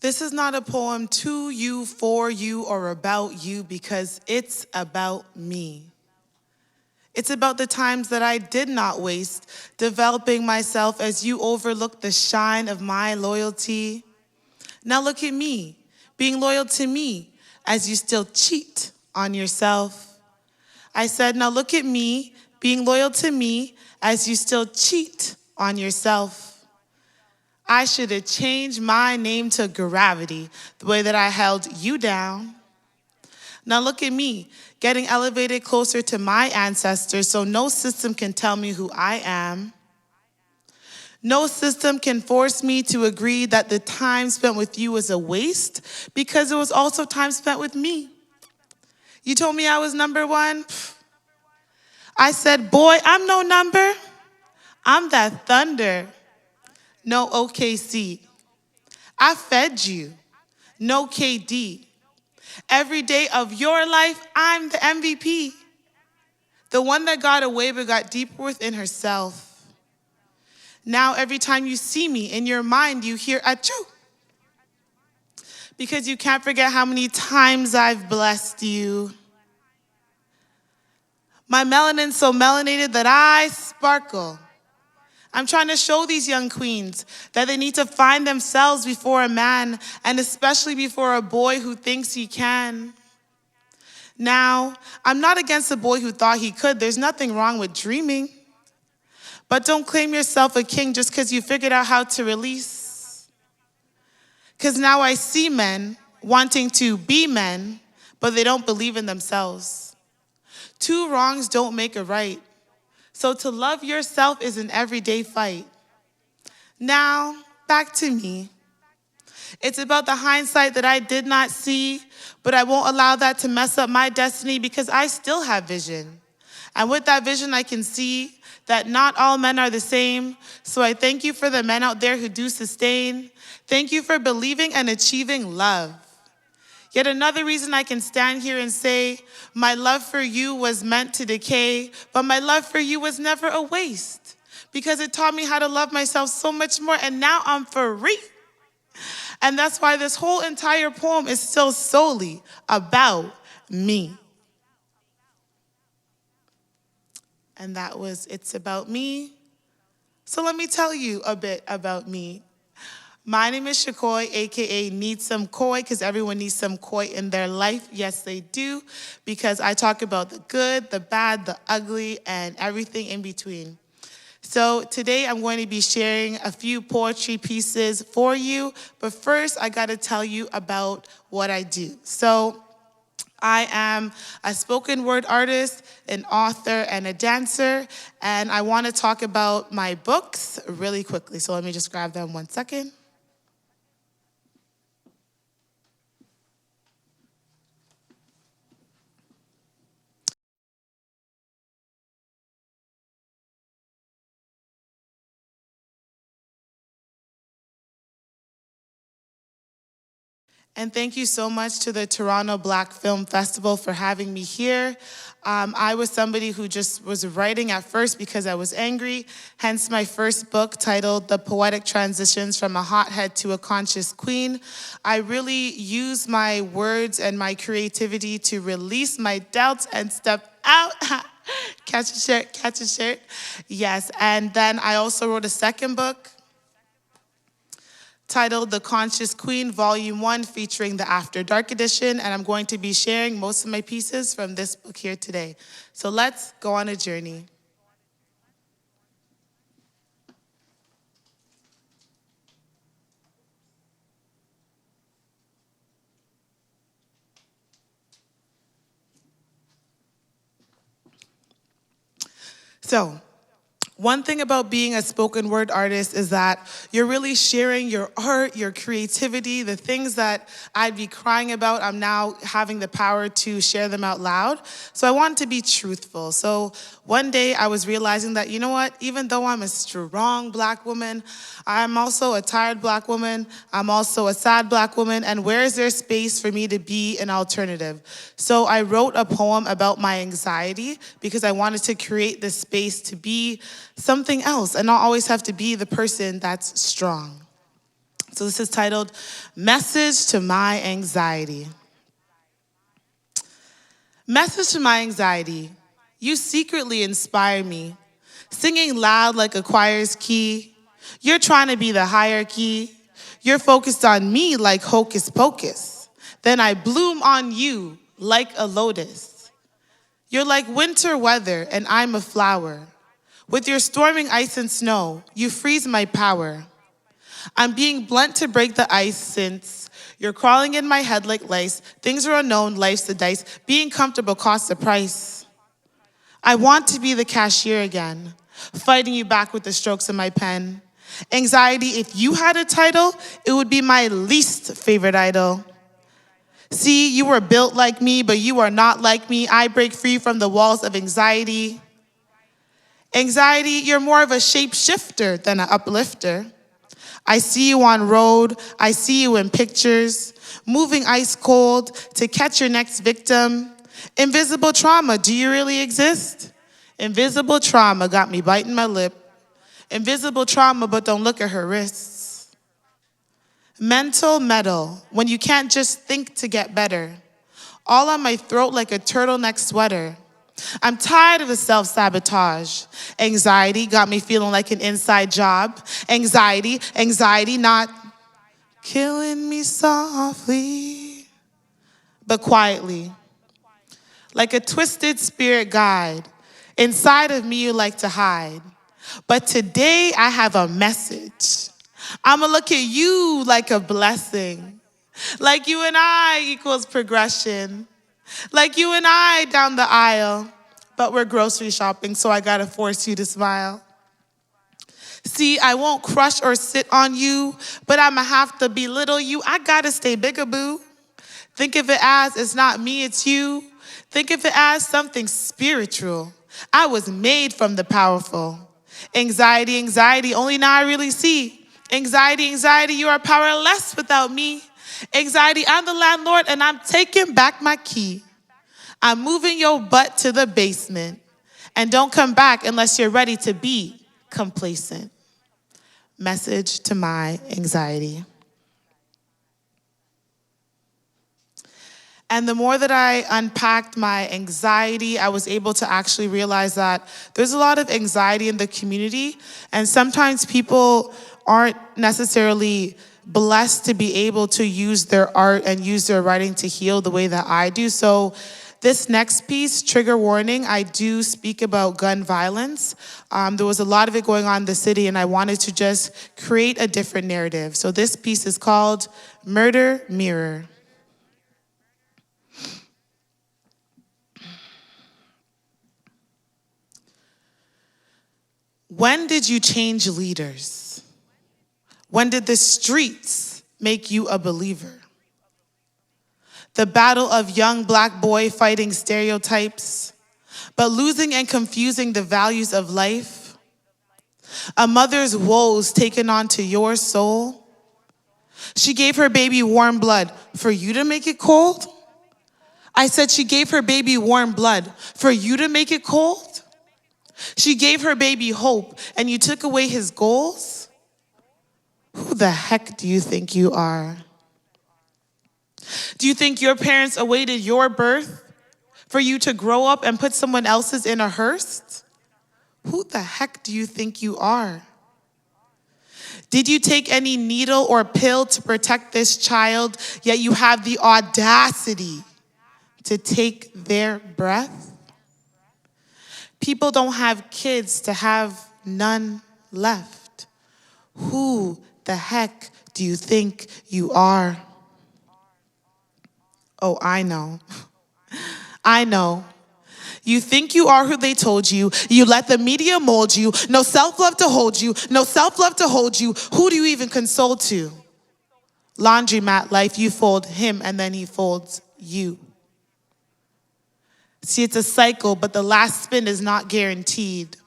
This is not a poem to you, for you, or about you, because it's about me. It's about the times that I did not waste, developing myself as you overlooked the shine of my loyalty. Now look at me, being loyal to me, as you still cheat on yourself. I said, now look at me, being loyal to me, as you still cheat on yourself. I should have changed my name to Gravity, the way that I held you down. Now look at me, getting elevated closer to my ancestors so no system can tell me who I am. No system can force me to agree that the time spent with you was a waste because it was also time spent with me. You told me I was number one. I said, boy, I'm no number. I'm that thunder. No OKC. I fed you. No KD. Every day of your life, I'm the MVP. The one that got away but got deeper within herself. Now every time you see me, in your mind you hear achoo. Because you can't forget how many times I've blessed you. My melanin's so melanated that I sparkle. I'm trying to show these young queens that they need to find themselves before a man, and especially before a boy who thinks he can. Now, I'm not against a boy who thought he could. There's nothing wrong with dreaming. But don't claim yourself a king just because you figured out how to release. Because now I see men wanting to be men, but they don't believe in themselves. Two wrongs don't make a right. So to love yourself is an everyday fight. Now, back to me. It's about the hindsight that I did not see, but I won't allow that to mess up my destiny because I still have vision. And with that vision, I can see that not all men are the same. So I thank you for the men out there who do sustain. Thank you for believing and achieving love. Yet another reason I can stand here and say, my love for you was meant to decay, but my love for you was never a waste because it taught me how to love myself so much more, and now I'm free. And that's why this whole entire poem is still solely about me. And that was It's About Me. So let me tell you a bit about me. My name is Shakoi, AKA Need Some Koi, because everyone needs some koi in their life. Yes, they do, because I talk about the good, the bad, the ugly, and everything in between. So today I'm going to be sharing a few poetry pieces for you, but first I got to tell you about what I do. So I am a spoken word artist, an author, and a dancer, and I want to talk about my books really quickly. So let me just grab them 1 second. And thank you so much to the Toronto Black Film Festival for having me here. I was somebody who just was writing at first because I was angry, hence my first book titled The Poetic Transitions from a Hothead to a Conscious Queen. I really use my words and my creativity to release my doubts and step out. Catch a shirt, catch a shirt. Yes, and then I also wrote a second book titled The Conscious Queen, Volume 1, featuring the After Dark edition, and I'm going to be sharing most of my pieces from this book here today. So let's go on a journey. So, one thing about being a spoken word artist is that you're really sharing your art, your creativity, the things that I'd be crying about, I'm now having the power to share them out loud. So I wanted to be truthful. So one day I was realizing that, you know what, even though I'm a strong Black woman, I'm also a tired Black woman, I'm also a sad Black woman, and where is there space for me to be an alternative? So I wrote a poem about my anxiety because I wanted to create this space to be something else and not always have to be the person that's strong. So this is titled, Message to My Anxiety. Message to my anxiety. You secretly inspire me, singing loud like a choir's key. You're trying to be the hierarchy. You're focused on me like hocus pocus. Then I bloom on you like a lotus. You're like winter weather and I'm a flower. With your storming ice and snow, you freeze my power. I'm being blunt to break the ice since you're crawling in my head like lice. Things are unknown, life's a dice. Being comfortable costs a price. I want to be the cashier again, fighting you back with the strokes of my pen. Anxiety, if you had a title, it would be my least favorite idol. See, you were built like me, but you are not like me. I break free from the walls of anxiety. Anxiety, you're more of a shapeshifter than an uplifter. I see you on road, I see you in pictures, moving ice cold to catch your next victim. Invisible trauma, do you really exist? Invisible trauma got me biting my lip. Invisible trauma, but don't look at her wrists. Mental metal, when you can't just think to get better. All on my throat like a turtleneck sweater. I'm tired of the self-sabotage. Anxiety got me feeling like an inside job. Anxiety not killing me softly, but quietly. Like a twisted spirit guide. Inside of me you like to hide. But today I have a message. I'ma look at you like a blessing. Like you and I equals progression. Like you and I down the aisle, but we're grocery shopping, so I gotta force you to smile. See, I won't crush or sit on you, but I'ma have to belittle you. I gotta stay bigger, boo. Think of it as it's not me, it's you. Think of it as something spiritual. I was made from the powerful. Anxiety, only now I really see. Anxiety, you are powerless without me. Anxiety, I'm the landlord and I'm taking back my key. I'm moving your butt to the basement. And don't come back unless you're ready to be complacent. Message to my anxiety. And the more that I unpacked my anxiety, I was able to actually realize that there's a lot of anxiety in the community. And sometimes people aren't necessarily blessed to be able to use their art and use their writing to heal the way that I do. So this next piece, trigger warning, I do speak about gun violence. There was a lot of it going on in the city, and I wanted to just create a different narrative. So this piece is called Murder Mirror. When did you change leaders? When did the streets make you a believer? The battle of young black boy fighting stereotypes, but losing and confusing the values of life. A mother's woes taken onto your soul. She gave her baby warm blood for you to make it cold? I said she gave her baby warm blood for you to make it cold? She gave her baby hope and you took away his goals? Who the heck do you think you are? Do you think your parents awaited your birth for you to grow up and put someone else's in a hearse? Who the heck do you think you are? Did you take any needle or pill to protect this child, yet you have the audacity to take their breath? People don't have kids to have none left. Who the heck do you think you are? Oh, I know. I know. You think you are who they told you. You let the media mold you. No self-love to hold you. No self-love to hold you. Who do you even console to? Laundromat life, you fold him and then he folds you. See, it's a cycle, but the last spin is not guaranteed.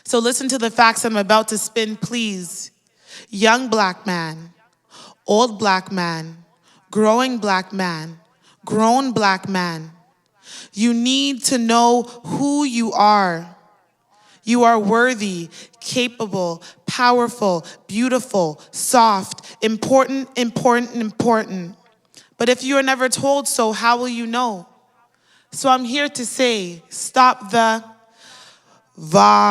So listen to the facts I'm about to spin, please. Young black man, old black man, growing black man, grown black man. You need to know who you are. You are worthy, capable, powerful, beautiful, soft, important, important, important. But if you are never told so, how will you know? So I'm here to say, stop the violence.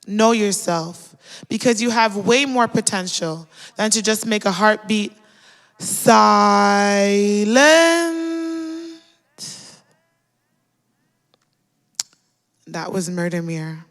Know yourself, because you have way more potential than to just make a heartbeat silent. That was Murder Mirror.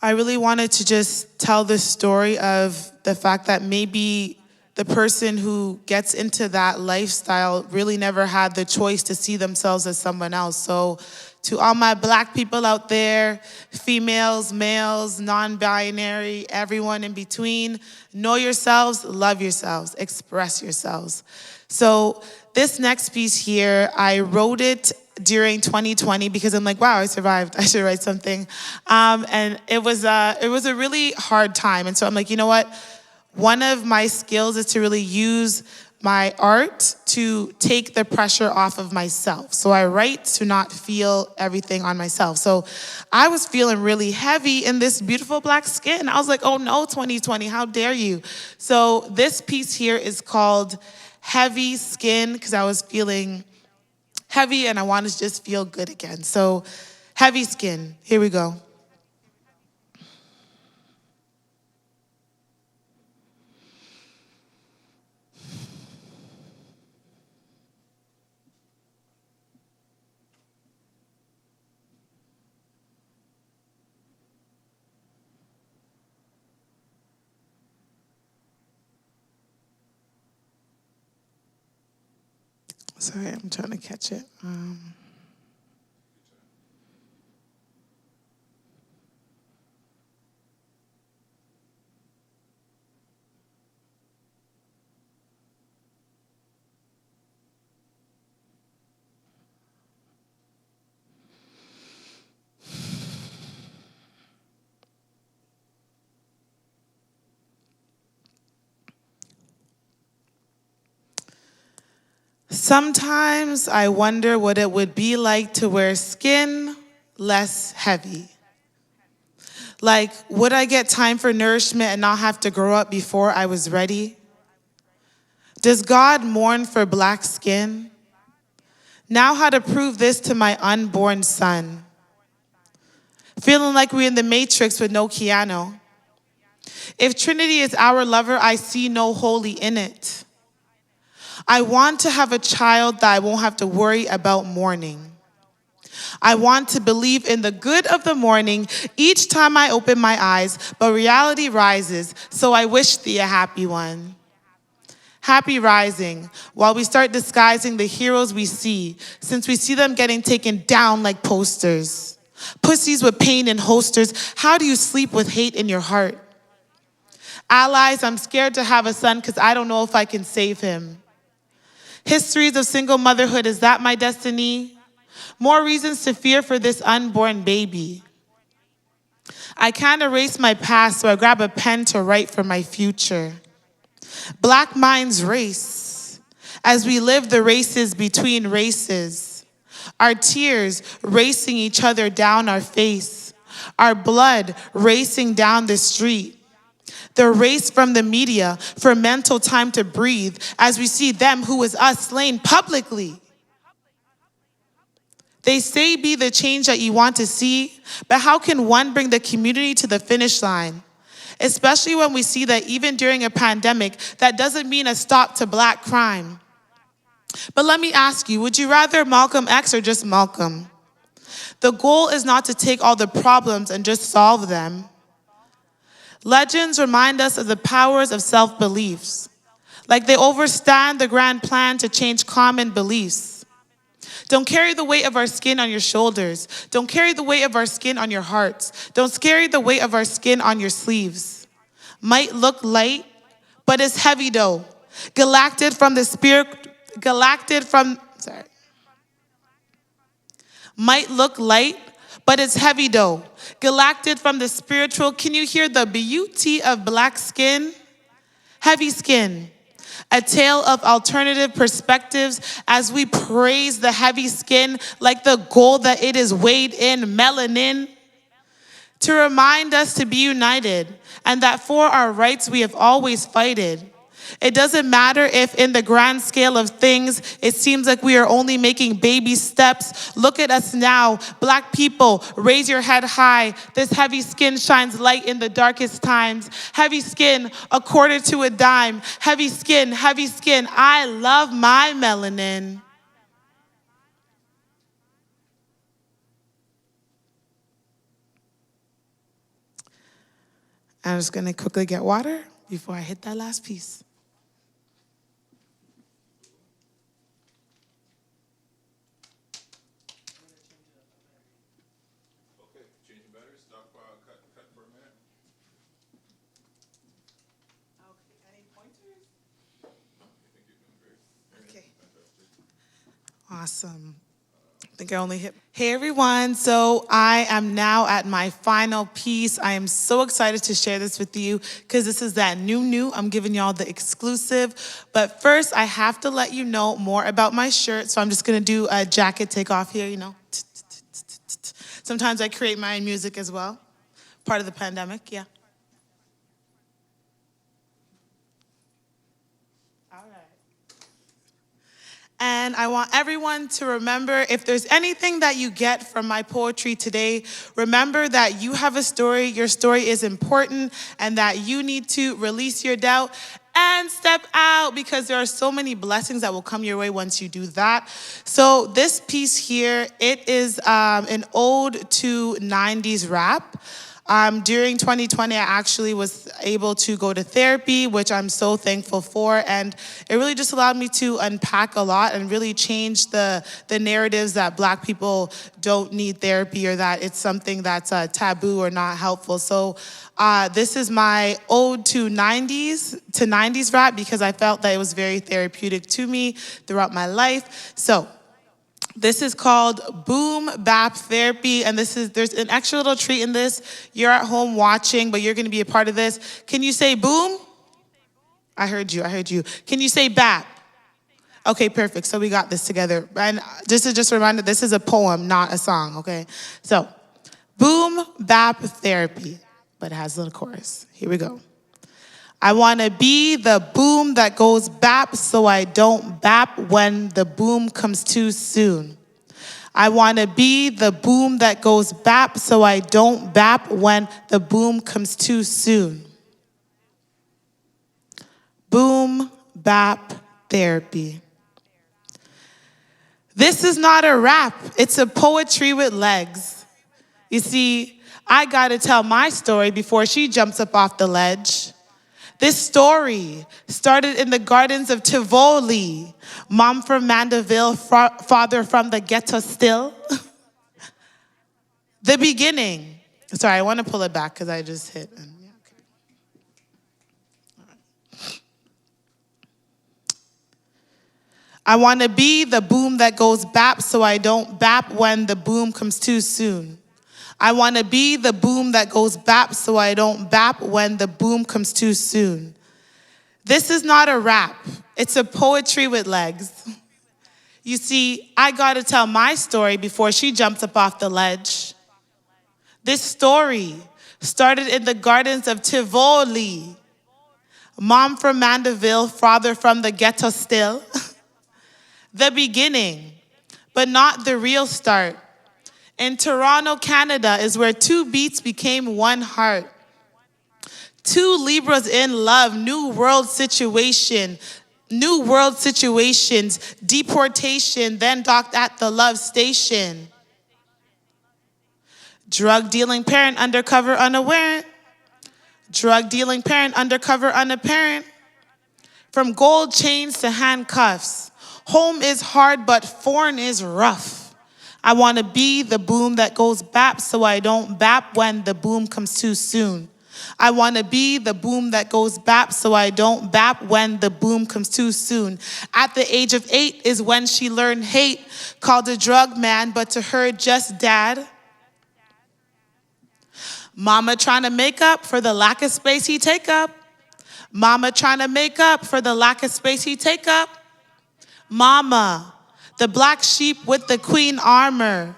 I really wanted to just tell this story of the fact that maybe the person who gets into that lifestyle really never had the choice to see themselves as someone else. So to all my Black people out there, females, males, non-binary, everyone in between, know yourselves, love yourselves, express yourselves. So this next piece here, I wrote it during 2020 because I'm like, wow, I survived. I should write something. And it was a really hard time. And so I'm like, you know what? One of my skills is to really use my art to take the pressure off of myself. So I write to not feel everything on myself. So I was feeling really heavy in this beautiful Black skin. I was like, oh no, 2020, how dare you? So this piece here is called Heavy Skin, because I was feeling heavy and I wanted to just feel good again. So heavy skin, here we go. Sorry, I'm trying to catch it. Sometimes I wonder what it would be like to wear skin less heavy. Like, would I get time for nourishment and not have to grow up before I was ready? Does God mourn for Black skin? Now how to prove this to my unborn son. Feeling like we're in the Matrix with no Keanu. If Trinity is our lover, I see no holy in it. I want to have a child that I won't have to worry about mourning. I want to believe in the good of the morning each time I open my eyes, but reality rises, so I wish thee a happy one. Happy rising, while we start disguising the heroes we see, since we see them getting taken down like posters. Pussies with pain in holsters, how do you sleep with hate in your heart? Allies, I'm scared to have a son because I don't know if I can save him. Histories of single motherhood, is that my destiny? More reasons to fear for this unborn baby. I can't erase my past, so I grab a pen to write for my future. Black minds race as we live the races between races. Our tears racing each other down our face. Our blood racing down the street. The race from the media for mental time to breathe as we see them who is us slain publicly. They say be the change that you want to see, but how can one bring the community to the finish line? Especially when we see that even during a pandemic, that doesn't mean a stop to Black crime. But let me ask you, would you rather Malcolm X or just Malcolm? The goal is not to take all the problems and just solve them. Legends remind us of the powers of self-beliefs, like they overstand the grand plan to change common beliefs. Don't carry the weight of our skin on your shoulders. Don't carry the weight of our skin on your hearts. Don't carry the weight of our skin on your sleeves. Might look light, but it's heavy though. Galacted from the spirit, Might look light, but it's heavy though. Galacted from the spiritual, can you hear the beauty of Black skin? Heavy skin. A tale of alternative perspectives as we praise the heavy skin like the gold that it is weighed in melanin. To remind us to be united and that for our rights we have always fighted. It doesn't matter if in the grand scale of things, it seems like we are only making baby steps. Look at us now. Black people, raise your head high. This heavy skin shines light in the darkest times. Heavy skin, a quarter to a dime. Heavy skin, I love my melanin. I'm just going to quickly get water before I hit that last piece. Awesome. I think I only hit. Hey everyone, so I am now at my final piece. I am so excited to share this with you because this is that new. I'm giving y'all the exclusive. But first, I have to let you know more about my shirt. So I'm just gonna do a jacket takeoff here, you know. Sometimes I create my own music as well. Part of the pandemic, yeah. And I want everyone to remember, if there's anything that you get from my poetry today, remember that you have a story, your story is important, and that you need to release your doubt and step out because there are so many blessings that will come your way once you do that. So this piece here, it is an ode to 90s rap. During 2020, I actually was able to go to therapy, which I'm so thankful for, and it really just allowed me to unpack a lot and really change the narratives that Black people don't need therapy or that it's something that's taboo or not helpful. So this is my ode to 90s rap because I felt that it was very therapeutic to me throughout my life. So this is called Boom Bap Therapy, and there's an extra little treat in this. You're at home watching, but you're gonna be a part of this. Can you say boom? I heard you. Can you say bap? Okay, perfect, so we got this together. And just a reminder, this is a poem, not a song, okay? So, Boom Bap Therapy, but it has a little chorus. Here we go. I want to be the boom that goes bap so I don't bap when the boom comes too soon. I want to be the boom that goes bap so I don't bap when the boom comes too soon. Boom Bap Therapy. This is not a rap, it's a poetry with legs. You see, I gotta tell my story before she jumps up off the ledge. This story started in the gardens of Tivoli. Mom from Mandeville, father from the ghetto still. The beginning. Sorry, I want to pull it back because I just hit. I want to be the boom that goes bap so I don't bap when the boom comes too soon. I want to be the boom that goes bap so I don't bap when the boom comes too soon. This is not a rap. It's a poetry with legs. You see, I got to tell my story before she jumps up off the ledge. This story started in the gardens of Tivoli. Mom from Mandeville, father from the ghetto still. The beginning, but not the real start. In Toronto, Canada is where two beats became one heart. Two Libras in love, new world situations, deportation, then docked at the love station. Drug dealing parent undercover unaware. Drug dealing parent undercover unapparent. From gold chains to handcuffs. Home is hard, but foreign is rough. I want to be the boom that goes bap so I don't bap when the boom comes too soon. I want to be the boom that goes bap so I don't bap when the boom comes too soon. At the age of 8 is when she learned hate, called a drug man, but to her just dad. Mama trying to make up for the lack of space he take up. Mama trying to make up for the lack of space he take up. Mama, the black sheep with the queen armor,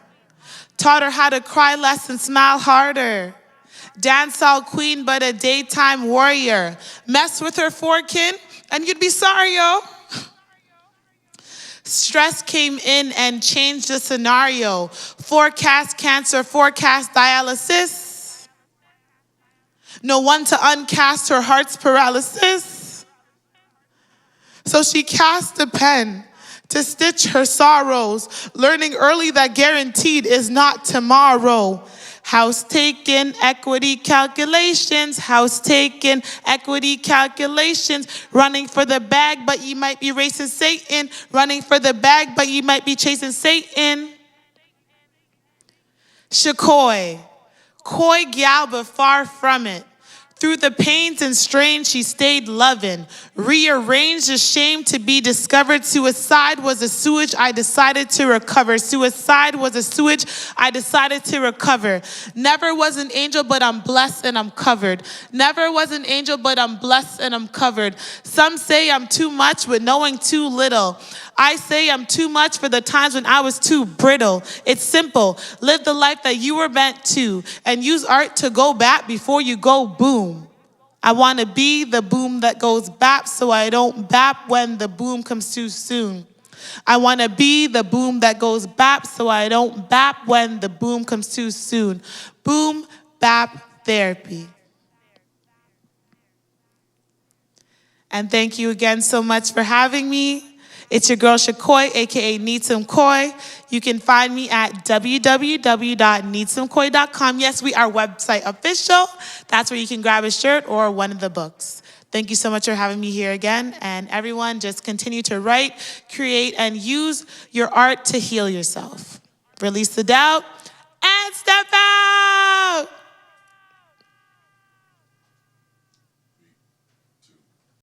taught her how to cry less and smile harder. Dancehall queen, but a daytime warrior. Mess with her forekin, and you'd be sorry, yo. Stress came in and changed the scenario. Forecast cancer, forecast dialysis. No one to uncast her heart's paralysis. So she cast a pen to stitch her sorrows, learning early that guaranteed is not tomorrow. House taken, equity calculations. House taken, equity calculations. Running for the bag, but you might be racing Satan. Running for the bag, but you might be chasing Satan. Shakoi, coy gal, but far from it. Through the pains and strains, she stayed loving. Rearranged the shame to be discovered. Suicide was a sewage I decided to recover. Suicide was a sewage I decided to recover. Never was an angel, but I'm blessed and I'm covered. Never was an angel, but I'm blessed and I'm covered. Some say I'm too much with knowing too little. I say I'm too much for the times when I was too brittle. It's simple. Live the life that you were meant to and use art to go back before you go boom. I want to be the boom that goes bap so I don't bap when the boom comes too soon. I want to be the boom that goes bap so I don't bap when the boom comes too soon. Boom, bap, therapy. And thank you again so much for having me. It's your girl Shakoi, aka Need Some Koi. You can find me at www.needsomekoi.com. Yes, we are website official. That's where you can grab a shirt or one of the books. Thank you so much for having me here again. And everyone, just continue to write, create, and use your art to heal yourself. Release the doubt and step back.